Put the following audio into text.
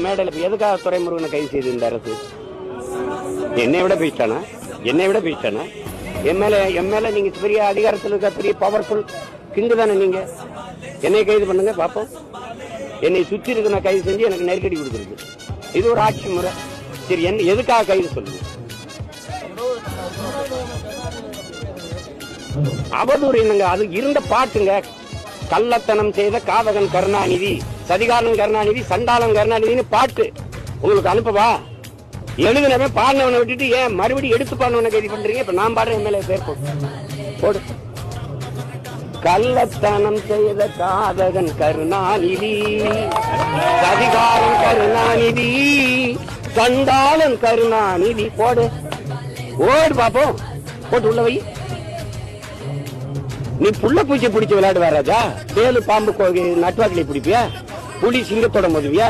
மேடையில் எதுக்காக துரைமுருகனை கைது செய்து இந்த அரசு? என்னை விட பேசிட்டானா? என் மேல நீங்க பெரிய அதிகாரத்தில் இருக்க பெரிய பவர்ஃபுல் கிங்கு தானே நீங்க. என்னை கைது பண்ணுங்க பாப்போம். என்னை சுற்றி இருக்க நான் கைது செஞ்சு எனக்கு நெருக்கடி கொடுக்குறது இது ஒரு ஆட்சி முறை. சரி, என்ன எதுக்காக கைது சொல்லுங்க? அவதூறு என்னங்க? அது இருந்த பாட்டுங்க. கள்ளத்தனம் செய்த காதகன் கருணாநிதி, சதிகாரன் கருணாநிதி, சண்டாளன் கருணாநிதினு பாட்டு உங்களுக்கு அனுப்பவா? எழுதுனவன் பாடினவனை விட்டுட்டு ஏன் மறுபடியும் எடுத்து பாடினவனை கைது பண்றீங்க? இப்ப நான் பாடுறேன் மேலே பேர் போடு. கள்ளத்தனம் செய்த காதகன் கருணாநிதி, சதிகாரன் கருணாநிதி, சண்டாளன் கருணாநிதி போடு. ஓடு பாப்போம். போட்டு உள்ள வை. நீ புள்ள பூச்சி பிடிச்சி விளையாடுவா ராஜா? தேலு பாம்பு நட்டுவாக்கிலே பிடிப்பியா? புலி சிங்கத்தோட மோதுவியா?